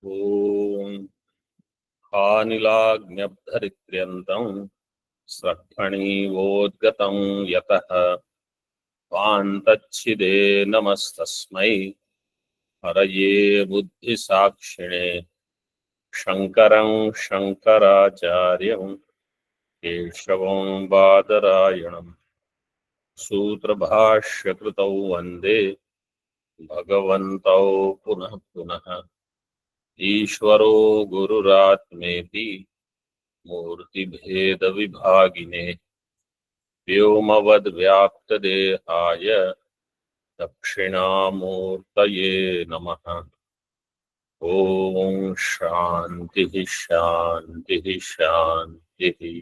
ॐ खानिलाग्न्यब्धरित्र्यन्तं स्रक्खणीवोद्गतं यतः स्वान्तच्छिदे नमस्तस्मै हरये बुद्धिसाक्षिणे शङ्करं शङ्कराचार्यं केशवं बादरायणं सूत्रभाष्यकृतौ वन्दे भगवन्तौ पुनः पुनः। ईश्वरो गुरुरात्मेति मूर्तिभेदविभागिने व्योमवद्व्याप्तदेहाय दक्षिणामूर्तये नमः। ओम शांति शांति शांति।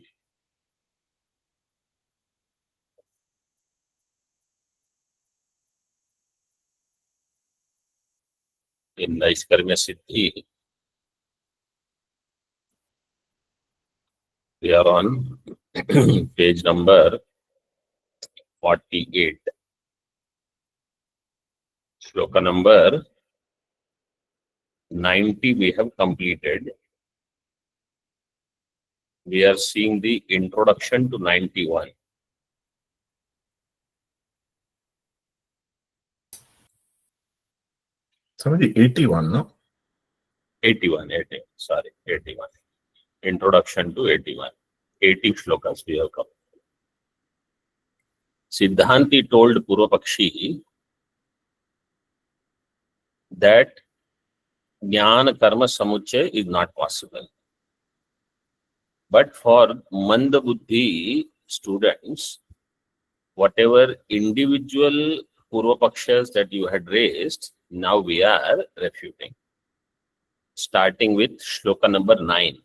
in Naiskarmya Siddhi, we are on page number 48, shloka number 90 we have completed. We are seeing the introduction to 91. Sorry, 81, no? 81, sorry, 81. Introduction to 81. 80 shlokas we have come. Siddhanti told Purvapakshi that Jnana Karma Samuchaya is not possible. But for Mandabuddhi students, whatever individual Purvapakshas that you had raised, now we are refuting. Starting with shloka number 9.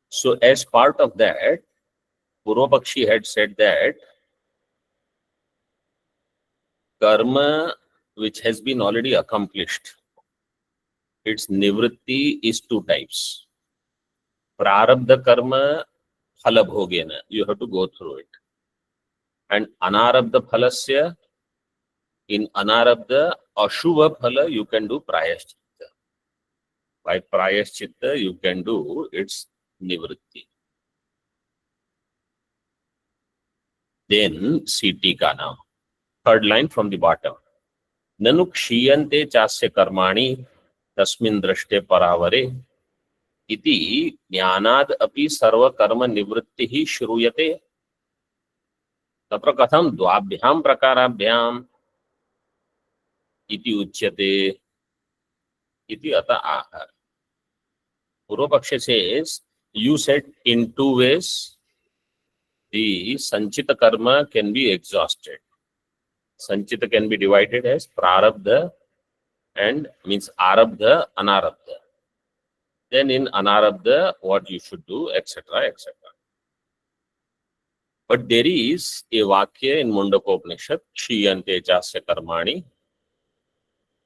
So as part of that, Purvapakshi had said that karma which has been already accomplished, its nivritti is two types. Prarabdha karma phala bhogena, you have to go through it. And anarabdha phalasya, in anarabdha ashubha phala you can do prayaschitta. By prayaschitta you can do its nivritti. Then see tika now. Third line from the bottom. Nanu kshiyante chasya karmani tasmin drashte paravare iti jnanad api sarva karma nivrittihi shruyate तत्र कथम द्वाभ्याम प्रकाराभ्याम इति उच्यते इति अतः आह. Purvapakshi says, you said in two ways the sanchita karma can be exhausted. Sanchita can be divided as prarabdha and means arabdha, anarabdha. Then in anarabdha what you should do, etc., etc. But there is a vakya in Mundakopanishad, kshiyante chasya karmani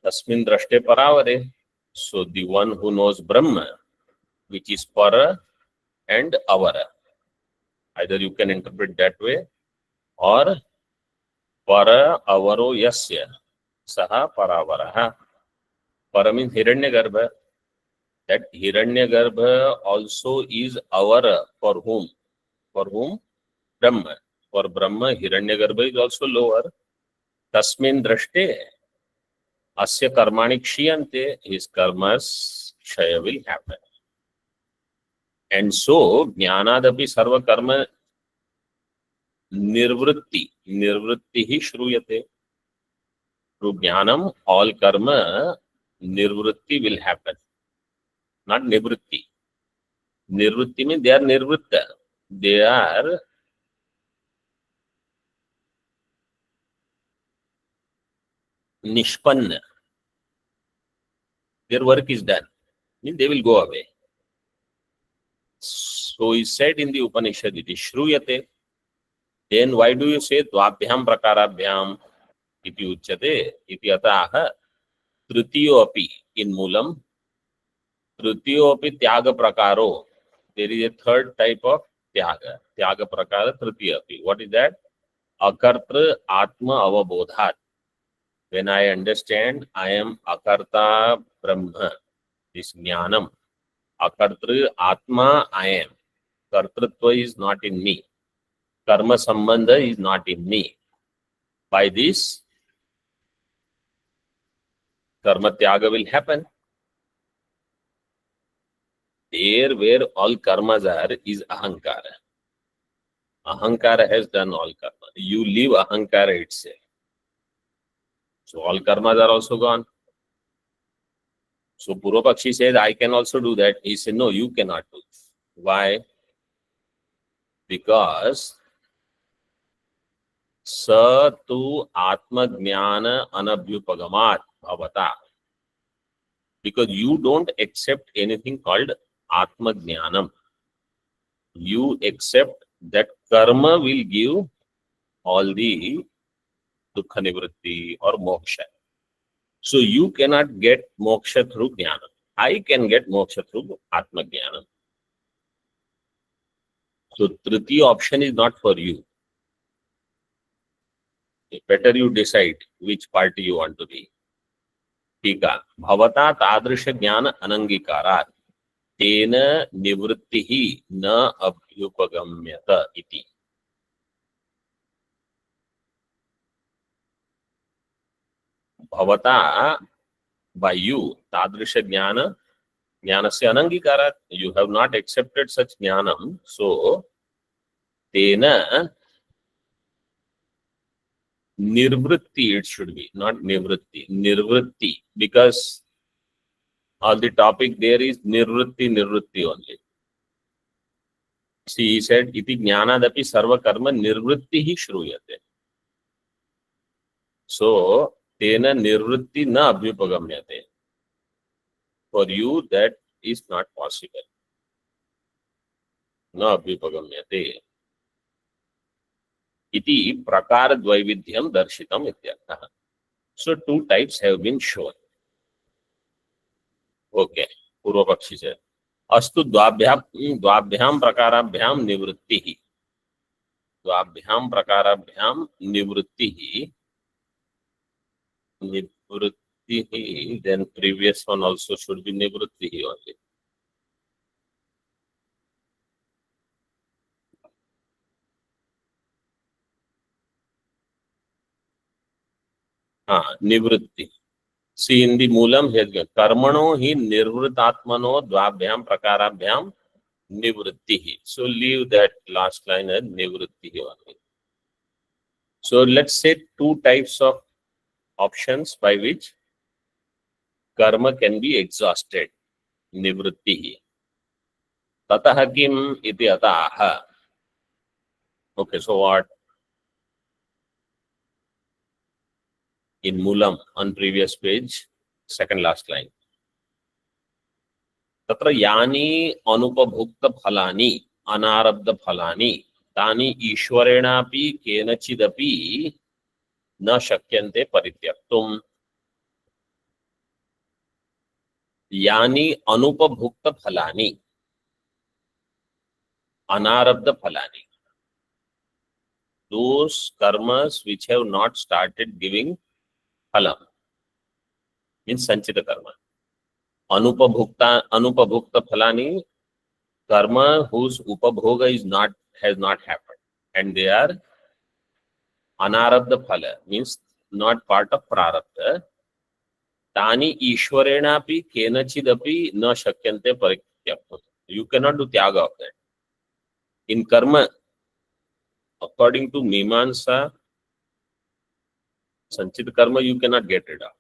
tasmin drashte paravare. So the one who knows Brahma, which is para and avara. Either you can interpret that way, or para avaro yasya saha paravaraha. Para means Hiranyagarbha. That Hiranyagarbha also is avara for whom? For whom? Brahma. For Brahma, Hiranyagarbha is also lower. Tasmin drashte asya karmani kshiyante, his karmas kshaya will happen. And so, jnanadapi sarva karma nirvritti hi shruyate. Through jnanam, all karma nirvritti will happen. Not nivritti. Nirvritti means they are nirvritta. They are nishpanna. Their work is done. Means they will go away. So he said in the Upanishad, it is shruyate. Then why do you say dvabhyam prakarabhyam iti uchyate iti ataha tritiyo api in moolam tritiyo api tyaga prakaro. There is a third type of tyaga prakara tritiyo api. What is that? Akartra atma avabodhat. when I understand I am akarta brahma, this jnanam, akartru atma I am, kartrutva is not in me, karma sambandha is not in me. By this, karma tyaga will happen. There where all karmas are is ahankara. Ahankara has done all karma. You leave ahankara itself. So all karmas are also gone. So Purvapakshi said, I can also do that. He said, no, you cannot do it. Why? Because sa tu atma jnana anabhyupagamat bhavata. Because you don't accept anything called atma jnanam. You accept that karma will give all the dukkha nivritti or moksha. So you cannot get moksha through jnana. I can get moksha through atma jnana. So tritiya option is not for you. Better you decide which party you want to be. Tika bhavata tadrisha jnana anangikarat tena nivrittihi na abhyupagamyata iti. Bhavata, by you, tadrisha jnana, jnanasya anangikarat, you have not accepted such jnanam, so tena nirvritti it should be, not nivritti, nirvritti, because all the topic there is nirvritti only. See, he said, iti jnanadapi sarva karma nirvrittihi shruyate. So, tena nirvritti na abhyupagamyate. For you, that is not possible. Na abhyupagamyate. Iti prakara dvaividhyam darshitam ityartha. So, two types have been shown. Okay. Purvapakshi said, अस्तु द्वाभ्याम प्रकाराभ्याम निवृत्तिः द्वाभ्याम प्रकाराभ्याम निवृत्तिः निवृत्तिः then previous one also should be निवृत्तिः only. हाँ निवृत्ति. See in the moolam he has given कर्मणो हि निर्वृतात्मनो द्वाभ्याम प्रकाराभ्याम निवृत्तिः. So leave that last line as निवृत्तिः only. So let's say two types of options by which karma can be exhausted. Nivrittihi. Tatah kim iti ataha. Okay, so what? In Moolam, on previous page, second last line. Tatra yani anupabhukta phalani, anarabdha phalani, tani ishwarenapi kenachidapi na shakyante parityaktum. Yani anupabhukta phalani, anarabdha phalani. Those karmas which have not started giving phalam means sanchita karma. Anupabhukta phalani, karma whose upabhoga has not happened, and they are anarabdha phala means not part of prarabdha. Tani ishwarenapi kenachidapi na shakyante parityaktum. You cannot do tyaga of that. In karma, according to Mimamsa, sanchita karma you cannot get rid of.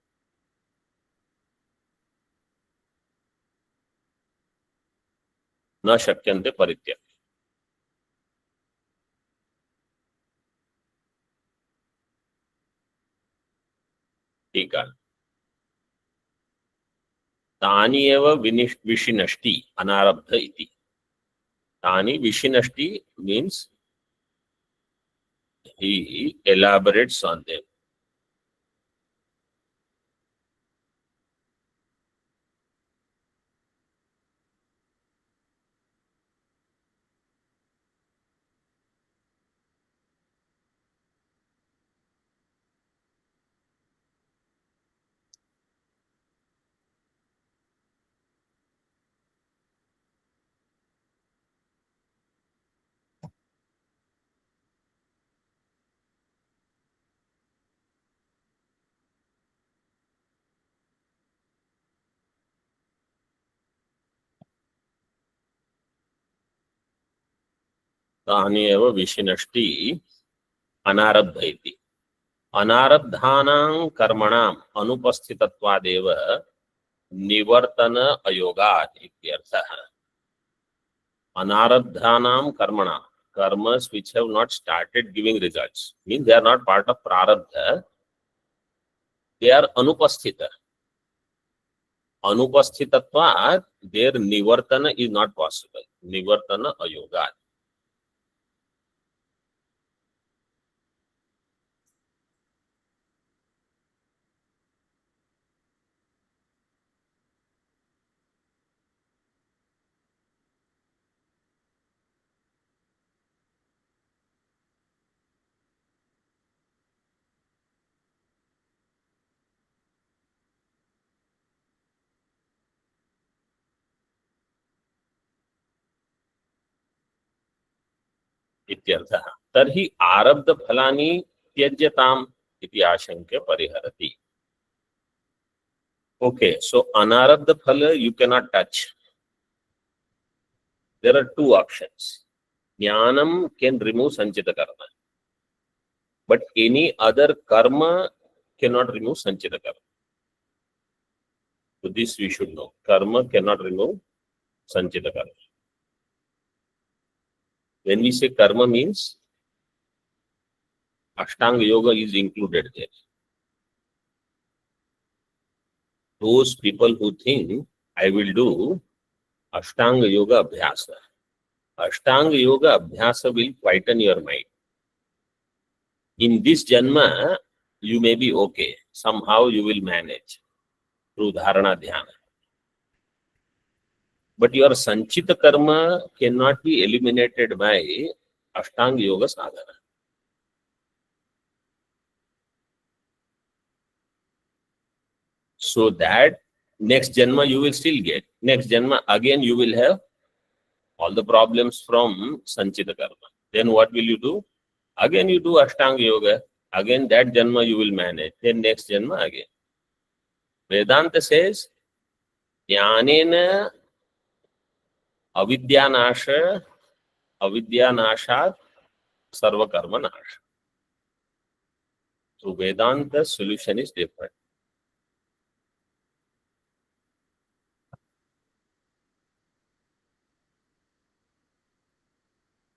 Na shakyante parityak. ठीक है. तानि एव विशिनष्टि अनारब्ध इति. तानि विशिनष्टि means he elaborates on them. तानि एव विशिनष्टि अनारब्ध इति। अनारब्धानां कर्मणाम् अनुपस्थितत्वादेव निवर्तन अयोगात् इत्यर्थः। Anarabdhanam karmana, karmas which have not started giving results, means they are not part of prarabdha, they are anupasthita. Anupasthitatvat, their nivartana is not possible. Nivartana ayoga. इत्यर्थः। तर्हि आरब्ध फलानि त्यज्यताम् इति आशंक्य परिहरति। Okay, so anarabdha phala you cannot touch. There are two options. Jnanam can remove sanchita karma, but any other karma cannot remove sanchita karma. So this we should know. Karma cannot remove sanchita karma. When we say karma means Ashtanga Yoga is included there. Those people who think I will do Ashtanga Yoga Abhyasa. Ashtanga Yoga Abhyasa will quieten your mind. In this Janma, you may be okay. Somehow you will manage through Dharana Dhyana. But your Sanchita Karma cannot be eliminated by Ashtanga Yoga Sadhana. So that next Janma you will still get. Next Janma again you will have all the problems from Sanchita Karma. Then what will you do? Again you do Ashtanga Yoga. Again that Janma you will manage. Then next Janma again. Vedanta says, Jnanena avidyanasha avidyanashat sarva karma nasha. So Vedanta solution is different.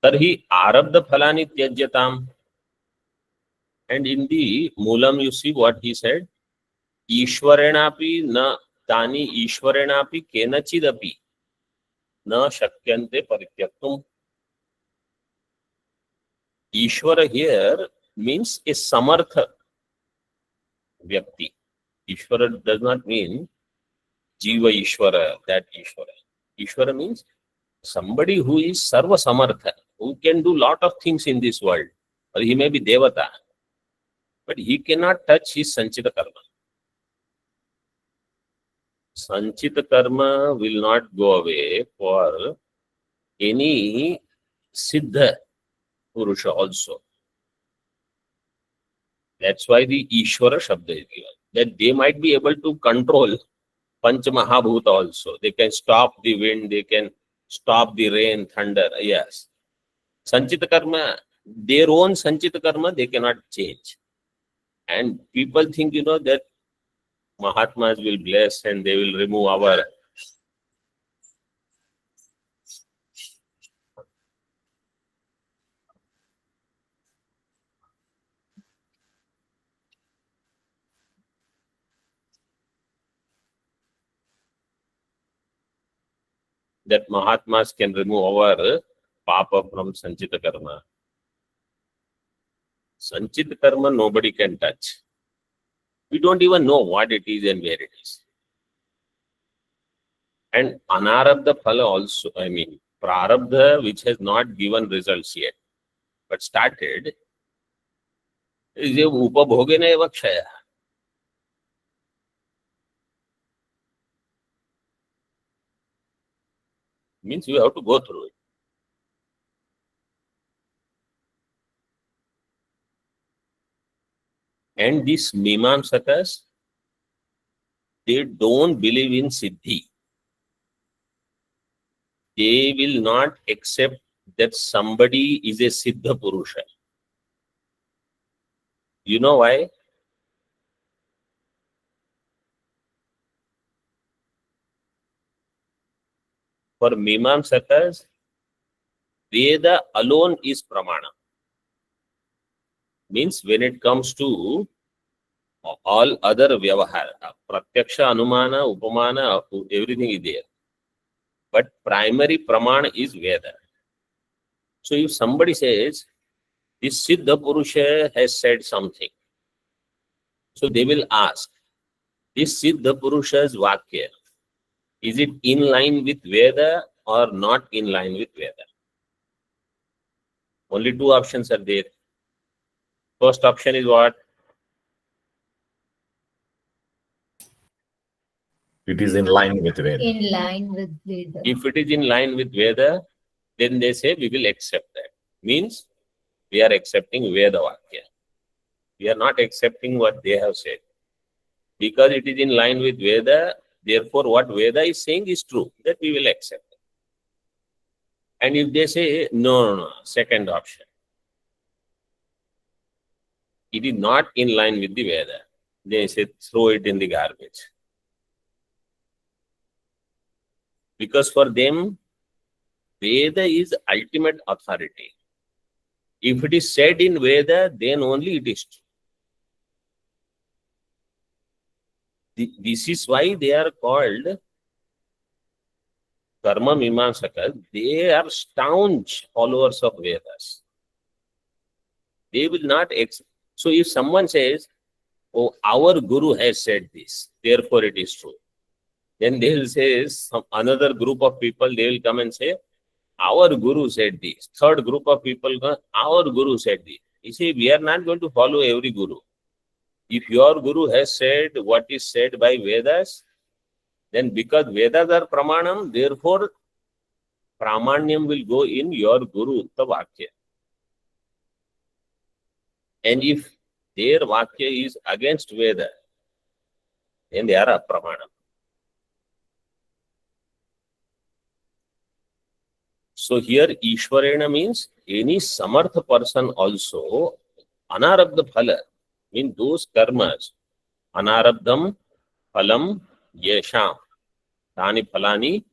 Tarhi arabdha phalani tyajyatam. And in the Moolam you see what he said. Ishwarenapi na tani ishwarenapi kenachidapi na shakyante parityaktum. Ishwara here means a samartha vyakti. Ishwara does not mean Jiva Ishwara, that Ishwara. Ishwara means somebody who is sarva samartha, who can do lot of things in this world. Or he may be Devata, but he cannot touch his Sanchita Karma. Sanchita Karma will not go away for any Siddha Purusha also. That's why the Ishwara Shabda is given. That they might be able to control Panch Mahabhuta also. They can stop the wind, they can stop the rain, thunder. Yes. Sanchita Karma, their own Sanchita Karma, they cannot change. And people think, that Mahatmas will bless and they will remove our that Mahatmas can remove our Papa from Sanchita Karma. Sanchita Karma nobody can touch. We don't even know what it is and where it is. And Anarabdha Phala also, Prarabdha which has not given results yet, but started, is a Upabhogena eva kshaya. Means you have to go through it. And these Mimamsakas, they don't believe in Siddhi. They will not accept that somebody is a Siddha Purusha. You know why? For Mimamsakas, Veda alone is Pramana. Means when it comes to all other Vyavahara, Pratyaksha, Anumana, Upamana, everything is there. But primary Pramana is Veda. So if somebody says, this Siddha Purusha has said something, so they will ask, this Siddha Purusha's Vakya, is it in line with Veda or not in line with Veda? Only two options are there. First option is what? It is in line with Veda. In line with Veda. If it is in line with Veda, then they say we will accept that. Means we are accepting Veda Vakya. We are not accepting what they have said. Because it is in line with Veda, therefore what Veda is saying is true, that we will accept. And if they say, no, second option, it is not in line with the Veda, they say throw it in the garbage. Because for them, Veda is ultimate authority. If it is said in Veda, then only it is true. This is why they are called Karma Mimamsakas. They are staunch followers of Vedas. They will not accept. So if someone says, oh, our Guru has said this, therefore it is true, then they will say, another group of people, they will come and say, our Guru said this. Third group of people, our Guru said this. You see, we are not going to follow every Guru. If your Guru has said what is said by Vedas, then because Vedas are Pramanam, therefore Pramanyam will go in your Guru Vakya. And if their Vakya is against Veda, then they are a Pramanam. So here Ishwarena means any Samartha person also, Anarabdha Phala, means those karmas, Anarabdham Phalam Yesham, Tani Phalani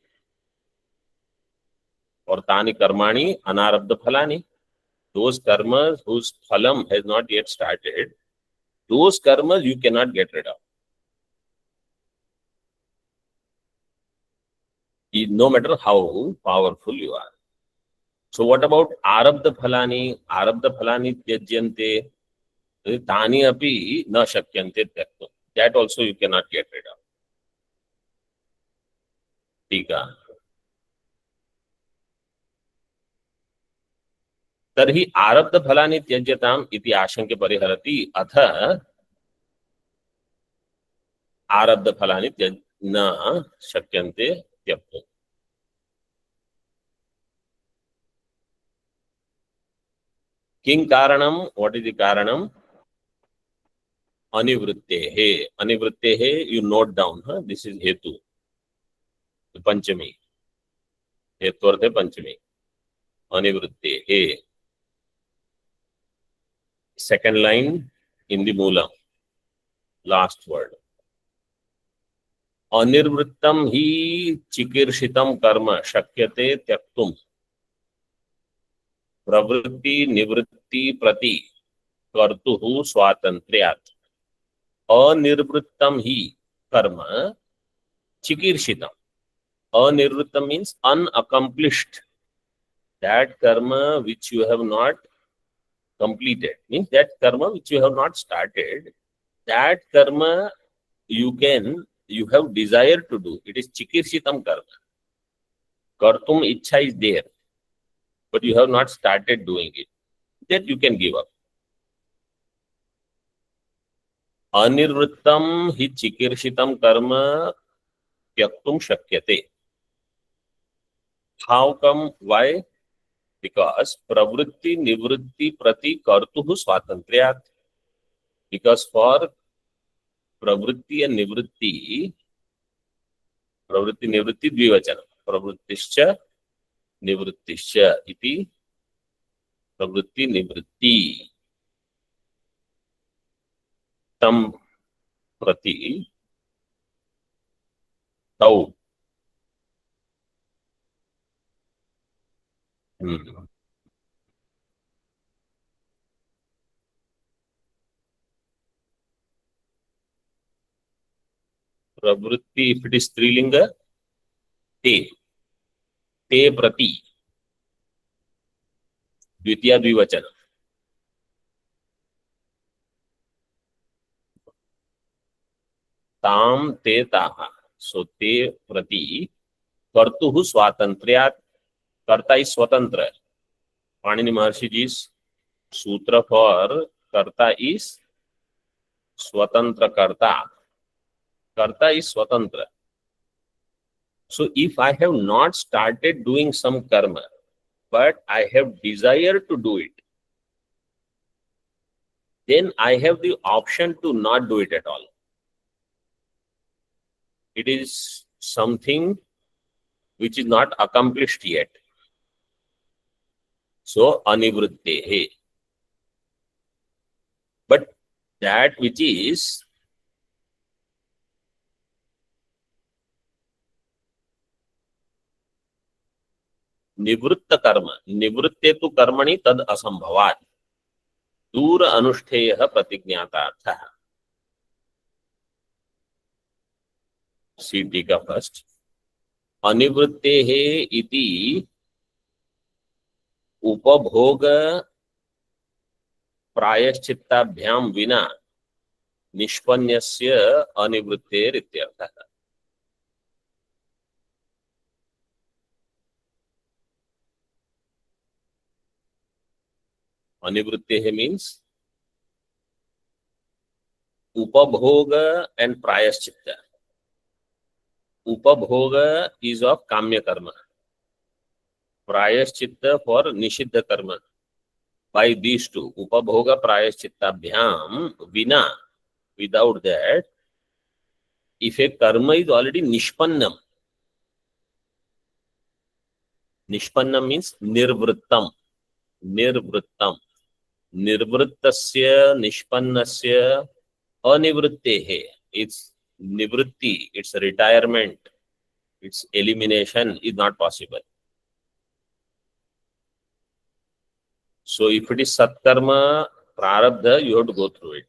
or Tani Karmani, Anarabdha Phalani. Those karmas whose phalam has not yet started, those karmas you cannot get rid of. No matter how powerful you are. So what about Arabdha Phalani? Arabdha Phalani Tyajyante, Tani api na shakyante tyaktum. That also you cannot get rid of. Tika. तर्हि आरब्ध फलानि त्यज्यताम इति आशंके परिहरति अथ आरब्ध फलानि न शक्यन्ते त्यक्तुम्. किं कारणम? What is the कारणम? अनिवृत्तेः. अनिवृत्तेः you note down. This is हेतु, पंचमी. हेतु अर्थ पंचमी. अनिवृत्तेः. Second line in the Moolam, last word. Anirvrittam hi chikirshitam karma shakyate tyaktum. Pravritti nivritti prati kartuhu swatantriyat. Anirvrittam hi karma chikirshitam. Anirvrittam means unaccomplished. That karma which you have not completed, means that karma which you have not started, that karma you have desire to do. It is chikirshitam karma. Kartum ichha is there, but you have not started doing it. That you can give up. Anirvrittam hi chikirshitam karma tyaktum shakyate. How come? Why? Because pravritti nivritti prati kartuhu swatantriyat. Because for pravritti and nivritti dvivachana. Pravrittischa nivrittischa iti प्रवृत्ति निवृत्ति तम प्रति तौ प्रवृत्ति if it is स्त्रीलिंग ते ते प्रति द्वितीय द्विवचन ताम ते ताः सो ते प्रति कर्तुः स्वातंत्र्यात् कर्ता इज स्वतंत्र पाणिनि महर्षि जी सूत्र फॉर कर्ता इज स्वतंत्र कर्ता is swatantra. So if I have not started doing some karma, but I have desire to do it, then I have the option to not do it at all. It is something which is not accomplished yet. So anivrittehe. But that which is निवृत्त कर्म निवृत्ते तु कर्मणि तद असंभवात् दूर अनुष्ठेयः प्रतिज्ञातार्थः सीटी का first अनिवृत्तेः इति उपभोग प्रायश्चित्ताभ्यां विना निष्पन्नस्य अनिवृत्तेरित्यर्थः Anivrittehe means upabhoga and prayaschitta. Upabhoga is of kamya karma. Prayaschitta for nishiddha karma. By these two, upabhoga prayaschitta bhyam vina, without that, if a karma is already nishpannam, nishpannam means nirvrittam, nirvrittam. निर्वृत्तस्य निष्पन्नस्य अनिवृत्तेः its nivritti, its retirement, its elimination is not possible. So if it is satkarma prarabdha, you have to go through it.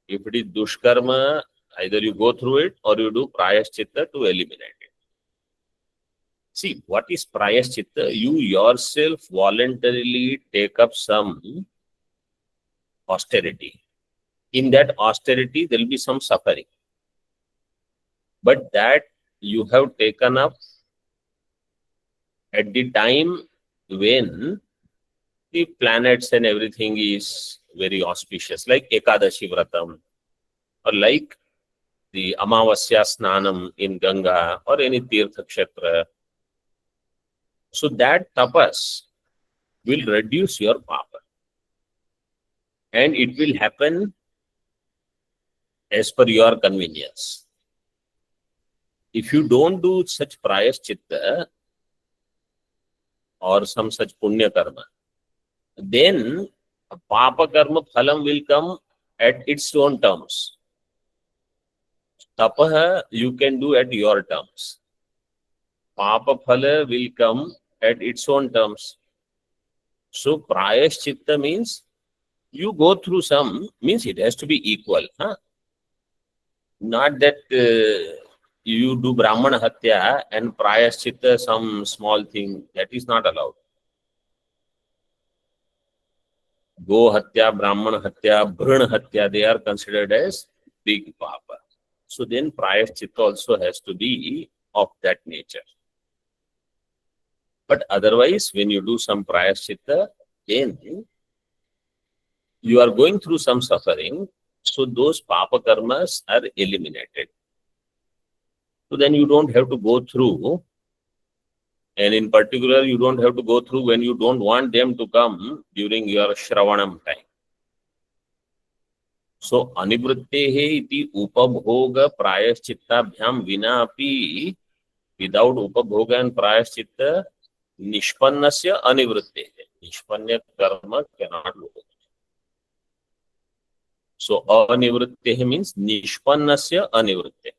If it is dushkarma, either you go through it or you do prayaschitta to eliminate it. See, what is prayaschitta? You yourself voluntarily take up some austerity. In that austerity, there will be some suffering. But that you have taken up at the time when the planets and everything is very auspicious, like Ekadashi Vratam, or like the Amavasya Snanam in Ganga, or any Tirtha Kshetra. So that tapas will reduce your papa. And it will happen as per your convenience. If you don't do such prayaschitta or some such punya karma, then papa karma phalam will come at its own terms. Tapaha you can do at your terms. Papa phala will come at its own terms. So prayaschitta means you go through some, means it has to be equal. Huh? Not that you do Brahmana Hatya and Prayaschitta some small thing. That is not allowed. Go Hatya, Brahmana Hatya, Brhana Hatya, they are considered as big papa. So then Prayaschitta also has to be of that nature. But otherwise, when you do some Prayaschitta, then you are going through some suffering, so those papa karmas are eliminated. So then you don't have to go through, and in particular, you don't have to go through when you don't want them to come during your Shravanam time. So, anivrittehe iti upabhoga prayaschitta vina api, without upabhoga and prayaschitta, nishpannasya anivrittehe. निष्पन्न कर्म cannot go. So अनिवृत्तेः means निष्पन्नस्य अनिवृत्तेः.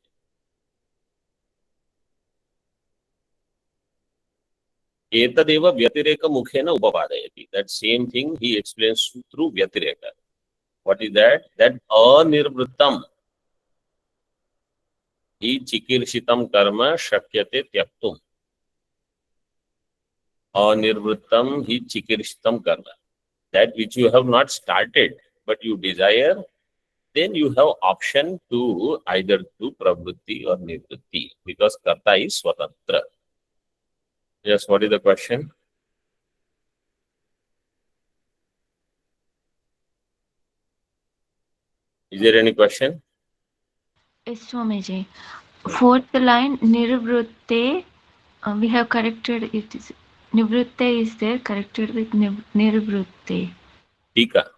एतदेव व्यतिरेकमुखेन उपपादयति. That same thing he explains through व्यतिरेक. What is that? That अनिर्वृत्तम हि चिकीर्षितं कर्म शक्यते त्यक्तुम्. अनिर्वृत्तम हि चिकीर्षितं कर्म. That which you have not started but you desire, then you have option to either do pravritti or nivritti because karta is swatantra. Yes, what is the question? Is there any question? Yes, Swamiji. Fourth line, Nirvrutte, we have corrected it. Nivrutte is there, corrected with Nirvrutte. Tika.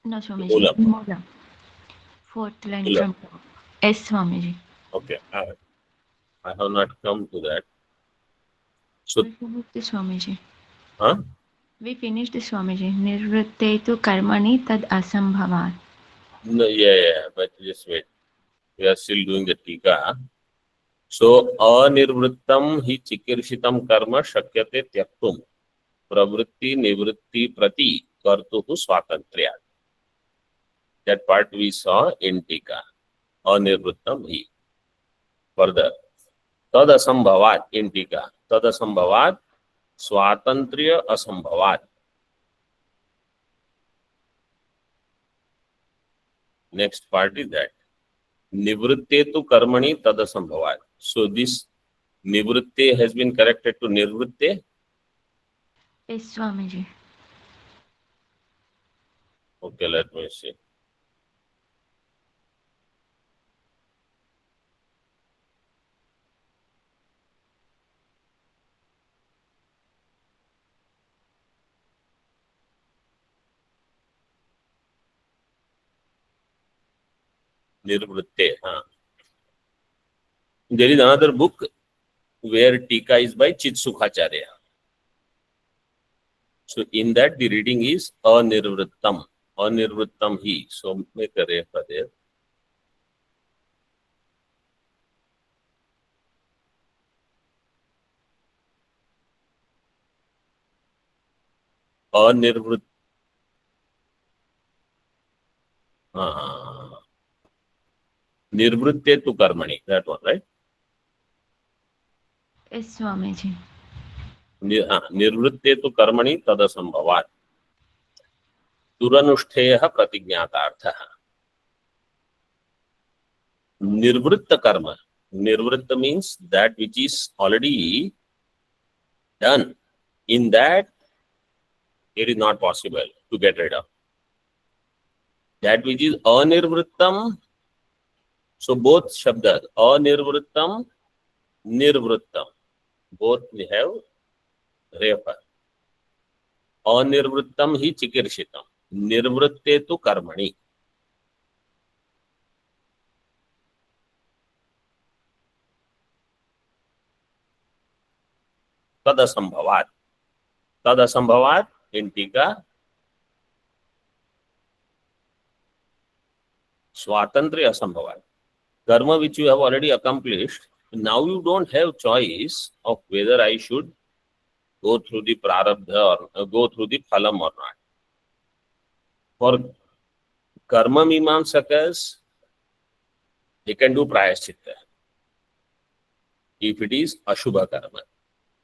No, Swamiji. Moolam. Moolam. Fourth line Moolam. from top. Yes, Swamiji. Okay. I have not come to that. So, We finished the Swamiji. huh? We finished the Swamiji. Nirvrutte tu karmani tad asambhavat. No, yeah, but just wait. We are still doing the tika. So, anirvrittam hi chikirshitam karma shakyate tyaktum. Pravritti nivritti prati kartuhu swatantriya. That part we saw in tika. Anirvrittam hi. Further. Tad asambhavat in tika. Tad asambhavat स्वातंत्र्य असंभवात. Next part is that nivritte tu karmani tad asambhavat. So this nivritte has been corrected to nirvritte. Yes, Swamiji. Okay, let me see. Nirvritte. There is another book where tika is by Chitsukhacharya. So in that the reading is anirvrittam. Anirvrittam hi. So make a refer there. Anirvrit. Nirvritte tu karmani. That one, right? Yes, Swamiji. निर्वृत्ते तो कर्मणि तदसंभवात्. दुरनुष्ठेयः प्रतिज्ञातार्थः. निर्वृत्त कर्म. Nirvritta means that which is already done. In that, it is not possible to get rid of. That which is anirvrittam. So both shabdas, anirvrittam, nirvrittam, both we have refer. अनिर्वृत्तम ही चिकीर्षितम. निर्वृत्ते तो कर्मणि. तदसंभवात्. तदसंभवात् in tika स्वातंत्र्य असंभवात्. Karma which you have already accomplished, now you don't have choice of whether I should go through the prarabdha or go through the phalam or not. For karma mimamsakas, they can do prayaschitta if it is ashubha karma.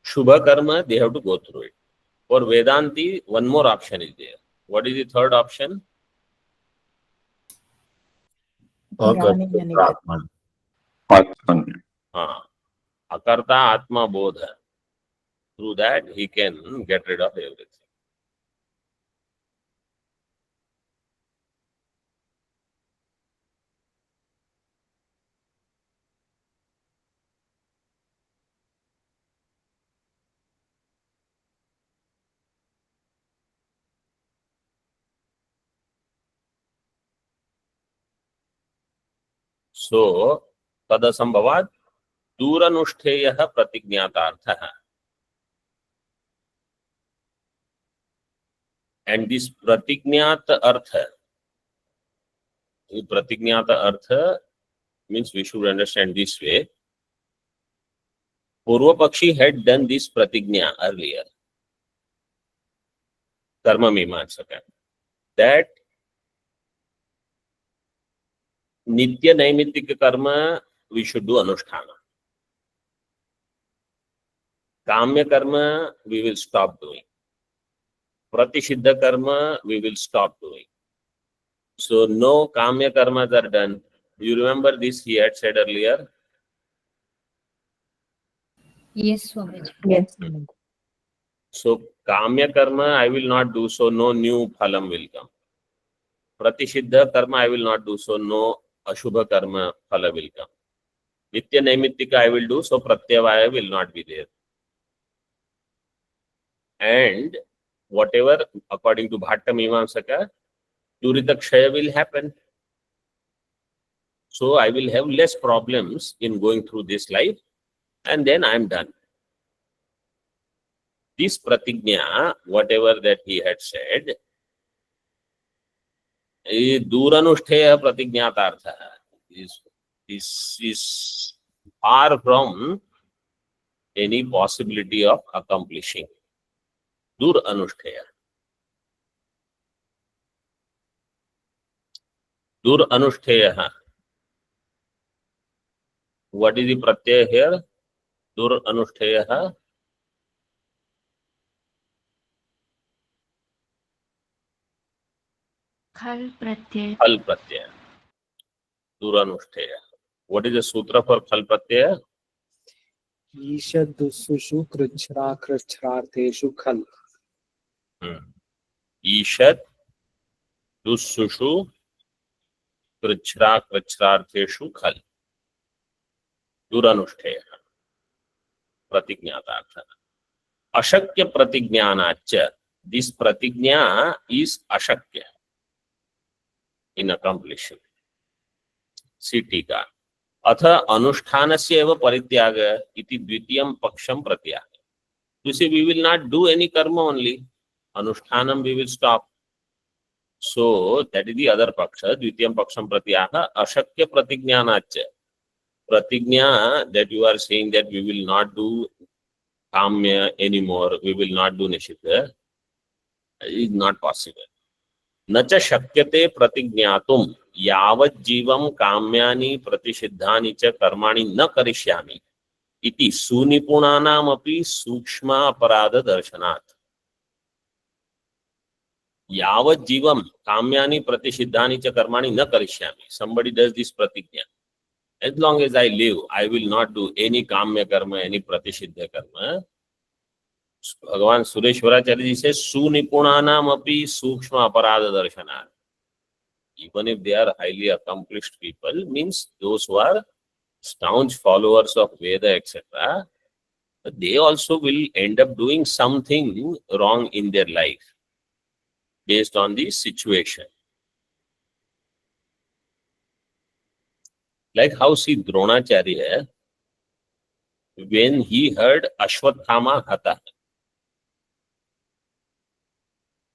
Shubha karma, they have to go through it. For Vedanti, one more option is there. What is the third option? Akarta Atman. Akarta Atma Bodha. Through that, he can get rid of everything. So, तदसंभवात् दूरनुष्ठेयः प्रतिज्ञातार्थः. And this pratignat artha, means we should understand this way. Purva Pakshi had done this pratignya earlier, Karma Mimamsaka, that Nitya Naimittika Karma we should do Anusthana. Kamya Karma we will stop doing. Pratisiddha Karma we will stop doing. So no Kamya Karmas are done. You remember this he had said earlier? Yes, Swamiji. Yes. So Kamya Karma I will not do, so no new phalam will come. Pratisiddha Karma I will not do, so no Ashubha Karma phala will come. Nitya Naimittika I will do, so Pratyavaya will not be there. And whatever, according to Bhatta Mimamsaka, Durita Kshaya will happen. So I will have less problems in going through this life, and then I am done. This pratignya, whatever that he had said, Duranushteya pratignatartha is far from any possibility of accomplishing. Duranushteya. Duranushteya. What is the pratyaya here? Duranushteya. Khal pratyay. Khal pratyaya. Duranushteya. What is the sutra for khal pratyaya? ईशदुस्सुषु कृच्छ्राकृच्छ्रार्थेषु खल ईषद दुस्सुषु कृच्छ्राकृच्छ्रार्थेषु खल. दुरनुष्ठेय प्रतिज्ञातार्थ. अशक्य प्रतिज्ञानाच्च. This pratignya is ashakya in accomplishing. See टीका. अथ अनुष्ठानस्य एव परित्याग इति द्वितीयं पक्षं प्रत्याह. You see, we will not do any karma only. Anushtanam we will stop. So that is the other paksha. Dvitiyam paksham pratyaha ashakya pratignyanacha. Pratignya that you are saying that we will not do kamya anymore, we will not do nishita, is not possible. Nacha shakyate pratignatum yavat jivam kamyani pratisiddhani cha karmani na karishyami iti sunipunanam api sukshma aparadha darshanat. Yavat jivam kamyani pratisiddhani cha karmani na karishyami. Somebody does this pratignya. As long as I live, I will not do any kamya karma, any pratisiddha karma. Bhagavan Sureshwaracharya ji says, Sunipunanam api sukshma aparadha darshanat. Even if they are highly accomplished people, means those who are staunch followers of Veda, etc., they also will end up doing something wrong in their life based on the situation. Like how see Dronacharya, when he heard Ashwathama Hatha,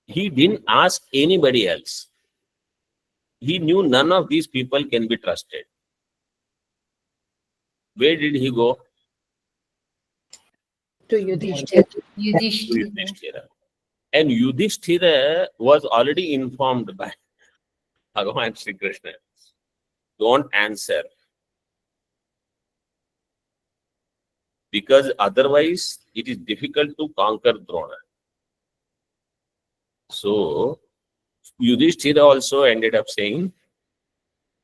he didn't ask anybody else. He knew none of these people can be trusted. Where did he go? To Yudhishthira. To Yudhishthira. Yudhishthira. And Yudhishthira was already informed by Bhagavan Sri Krishna. Don't answer. Because otherwise it is difficult to conquer Drona. So Yudhishthira also ended up saying,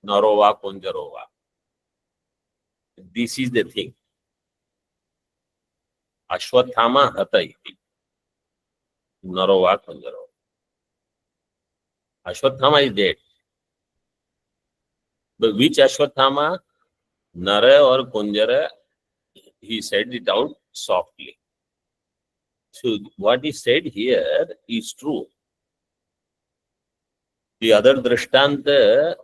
Narova Kunjarova. This is the thing. Ashwathama Hatha iti. Narova Kunjarova. Ashwathama is dead. But which Ashwathama? Nara or Kunjara? He said it out softly. So what he said here is true. The other Drishtanta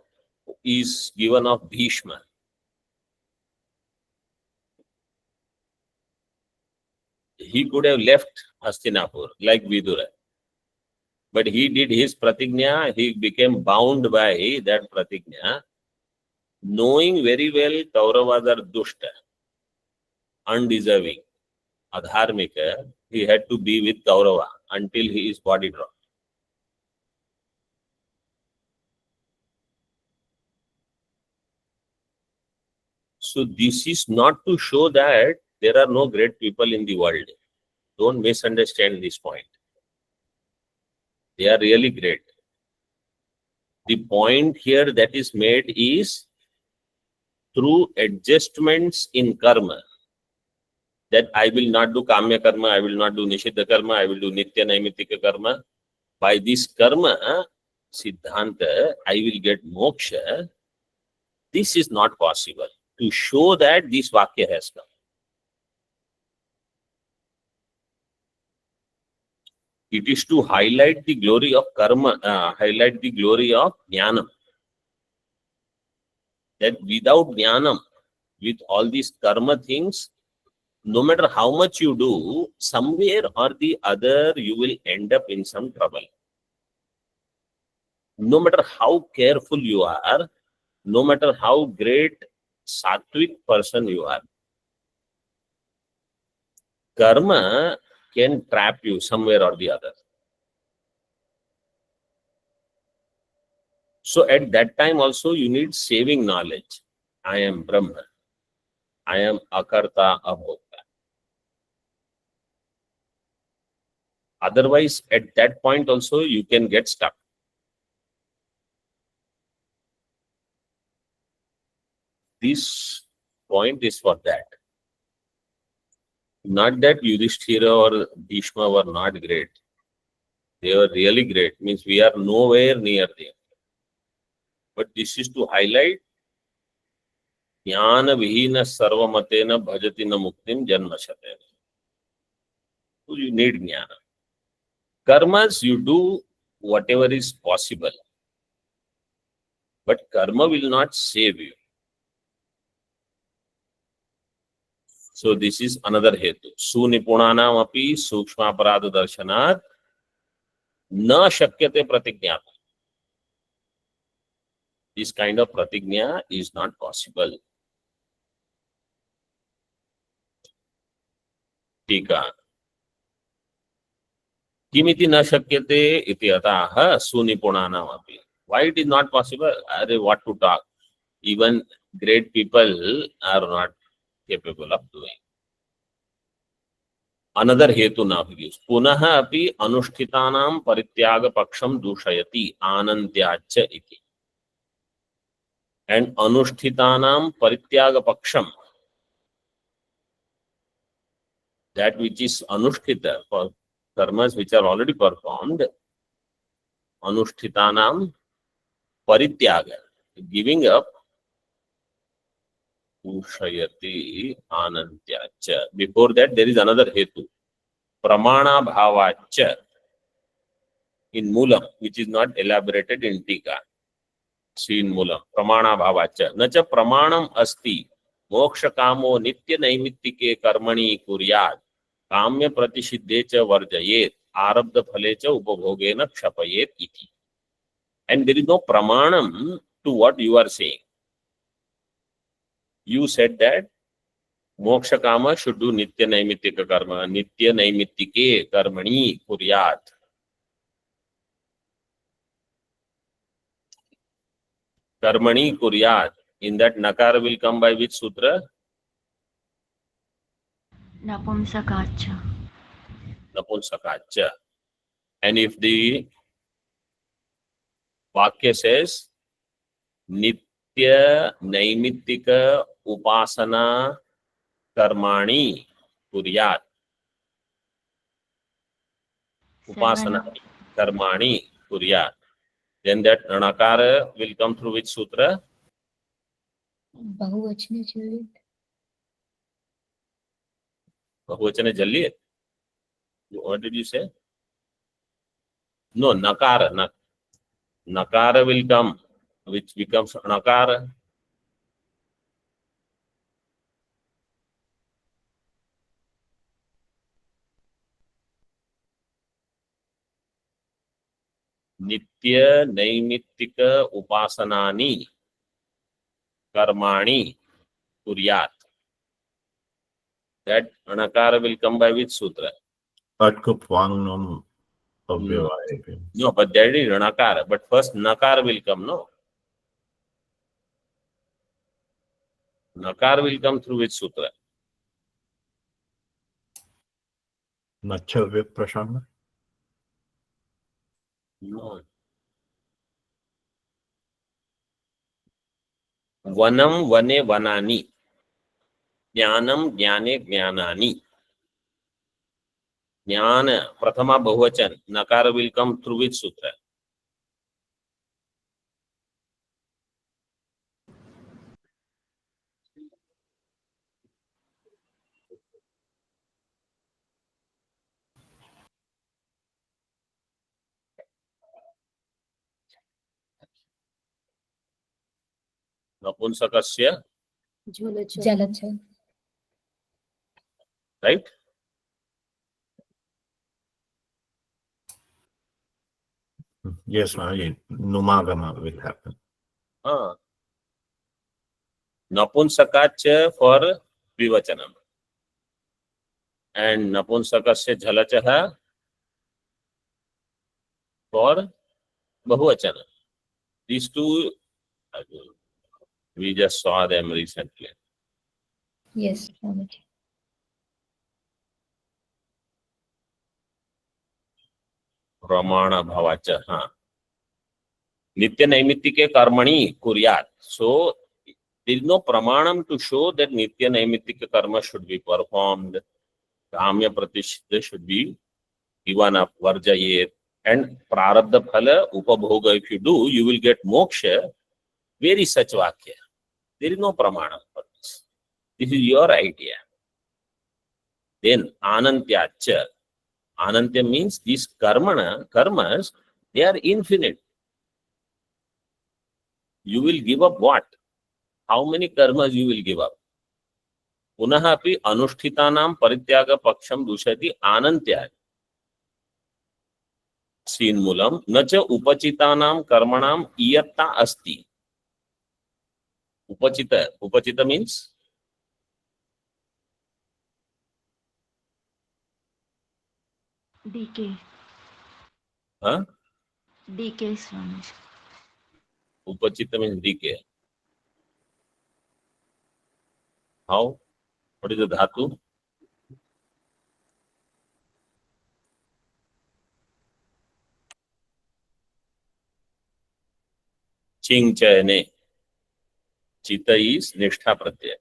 is given of Bhishma. He could have left Hastinapur like Vidura. But he did his pratignya, he became bound by that pratignya, knowing very well Kauravas are dushta, undeserving, adharmika, he had to be with Kaurava until he is body dropped. So this is not to show that there are no great people in the world. Don't misunderstand this point. They are really great. The point here that is made is through adjustments in karma, that I will not do kamya karma, I will not do nishiddha karma, I will do nitya naimittika karma. By this karma, siddhanta, I will get moksha. This is not possible. To show that this vakya has come. It is to highlight the glory of karma, highlight the glory of jnanam. That without jnanam, with all these karma things, no matter how much you do, somewhere or the other, you will end up in some trouble. No matter how careful you are, no matter how great sattvic person you are, karma can trap you somewhere or the other. So at that time also you need saving knowledge. I am Brahma. I am Akarta Abhokta. Otherwise, at that point also you can get stuck. This point is for that. Not that Yudhishthira or Bhishma were not great. They were really great. Means we are nowhere near them. But this is to highlight jnana vihina sarvamatena bhajatina muktim janmashatena. So you need jnana. Karmas, you do whatever is possible. But karma will not save you. So this is another hetu. Sunipunanam api sukshma aparadha darshanat na shakyate pratignyata. This kind of pratignya is not possible. Tika. Kimiti na shakyate iti ataha sunipunanam api. Why it is not possible? What to talk? Even great people are not capable of doing. Another hetu now he gives. Punaha api anushtitanam parityaga paksham dushayati anantyacha iti. And anushtitanam parityaga paksham, that which is anushtita, for karmas which are already performed, anushtitanam parityaga, giving up, ushayati anantyacha. Before that there is another hetu, pramana bhavacha, in Moolam, which is not elaborated in Tika. See in Moolam, pramana bhavacha. Nacha pramanam asti moksha kamo nitya naimitike karmani kuryat kamya pratisiddhe cha varjayet arabdha phale cha upabhogena kshapayet iti. And there is no pramanam to what you are saying. You said that moksha kama should do nitya naimittika karma, nitya naimitike karmani kuryat. Karmani kuryat. In that nakara will come by which sutra? Napumsakacha. Napunsakacha. And if the Vakya says Nitya Naimittika Upasana Karmani Kuryat. Upasana Karmani Kuryat. Then that Nakara will come through which sutra? Bahuvachana Chalit. Bahuvachana Jaliyat. What did you say? No, Nakara. Nakara will come, which becomes Nakara. नित्य नैमित्तिक उपासनानि कर्माणि कुर्यात्. That anakara will come by which sutra? Atkupvangnam avyavaya. No, but that is anakara. But first nakara will come, no? Nakara will come through which sutra? Nacha viprashanna. No. Vanam vane vanani. Jnanam jnane jnanani. Jnana, prathama bahuvachan. Nakara will come through which sutra? Napunsakasya, Jalacha. right? Yes, Maharaj. Numagama will happen. Napunsakacha for vivachanam. And napunsakasya jhalachaha for bahuvachanam. These two, we just saw them recently. Yes, Swamiji. Pramana bhavacha. Nitya naimitike karmani kuryat. So, there is no pramanam to show that nitya naimitike karma should be performed. Kamya pratishtha should be given up, varjayet. And prarabdha phala, upabhoga, if you do, you will get moksha. Where is such vakya? There is no pramanam for this. This is your idea. Then anantyacha. Anantya means these karmas, they are infinite. You will give up what? How many karmas you will give up? Punaha api anushthitanaam parityaga paksham dushati anantya. Sin mulam nacha upachitanam karmanam iyatta asti. Upachita means DK. huh? DK Swamiji. Upachita means decay. How? What is the dhatu? Ching chayane. Chita is nishtha pratyaya.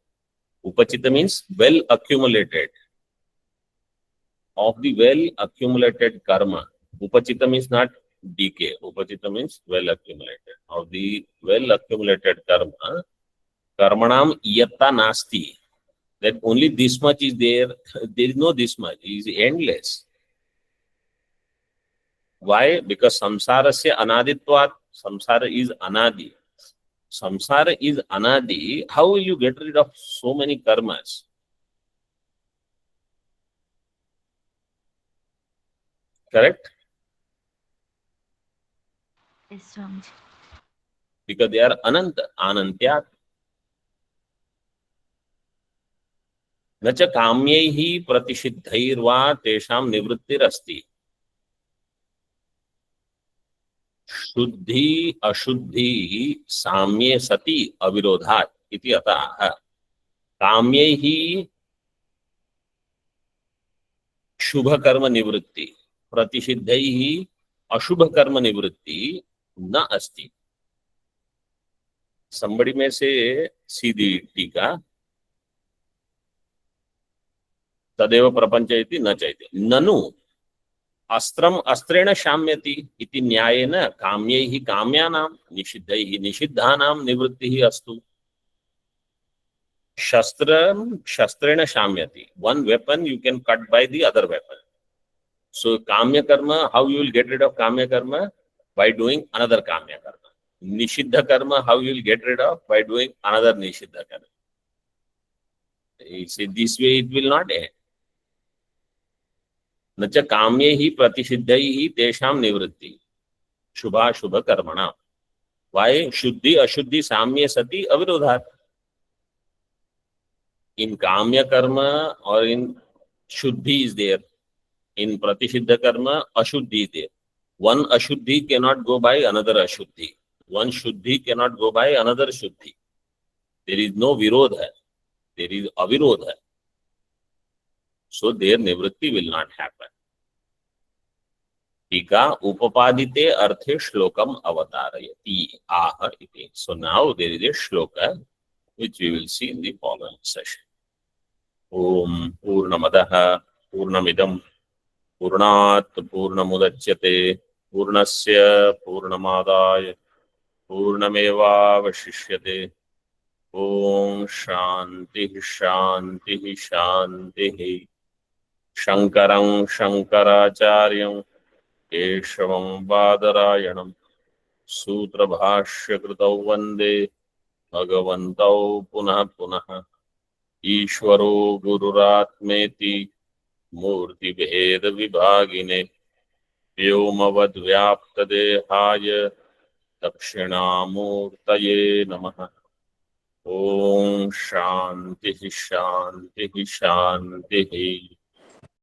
Upachita means well accumulated. Of the well accumulated karma. Upachita means not decay. Upachita means well accumulated. Of the well accumulated karma, karmanam iyatta nasti. That only this much is there. There is no this much. It is endless. Why? Because samsarasya anaditvat. Samsara is anadi. Samsara is anadi. How will you get rid of so many karmas? Correct? Yes, Swamiji. Because they are ananta, anantyat. न च काम्यैः प्रतिषिद्धैर्वा तेषां निवृत्तिरस्ति. शुद्धि अशुद्धि साम्ये सति अविरोधात् इति अतः काम्यैः शुभ कर्म निवृत्ति प्रतिषिद्धैः अशुभ कर्म निवृत्ति न अस्ति. संबड़ी में से सीधी टीका तदेव प्रपंच इति न चैति. ननु अस्त्रम अस्त्रेण शाम्यति इति न्यायेन काम्यैः काम्यानां निषिद्धैः निषिद्धानां निवृत्तिः अस्तु. शस्त्रम शस्त्रेण शाम्यति. One weapon you can cut by the other weapon. So kamya karma, how you will get rid of kamya karma? By doing another kamya karma. Nishiddha karma, how you will get rid of? By doing another nishiddha karma. You see, this way it will not end. न च काम्यैः प्रतिषिद्धैः तेषां निवृत्ति. शुभाशुभ कर्मणा. Why Shuddhi Ashuddhi Samya Sati Avirodhat? In Kamya Karma or in Shuddhi is there. In Pratisiddha Karma, Ashuddhi is there. One Ashuddhi cannot go by another Ashuddhi. One Shuddhi cannot go by another Shuddhi. There is no Virodha. There is Avirodha. So their Nivritti will not happen. टीका उपपादिते अर्थे श्लोकम अवतारयति आह इति. So now there is a shloka which we will see in the following session. Om Purnamadah Purnamidam Purnat Purnamudachyate Purnasya Purnamadaya Purnamevavashishyate. Om Shanti Shanti Shanti. Shankaram Shankaracharyam केशवं बादरायणं सूत्रभाष्यकृतौ वन्दे भगवन्तौ पुनः पुनः. ईश्वरो गुरुरात्मेति मूर्तिभेदविभागिने व्योमवद्व्याप्तदेहाय दक्षिणामूर्तये नमः. ॐ शान्तिः शान्तिः शान्तिः.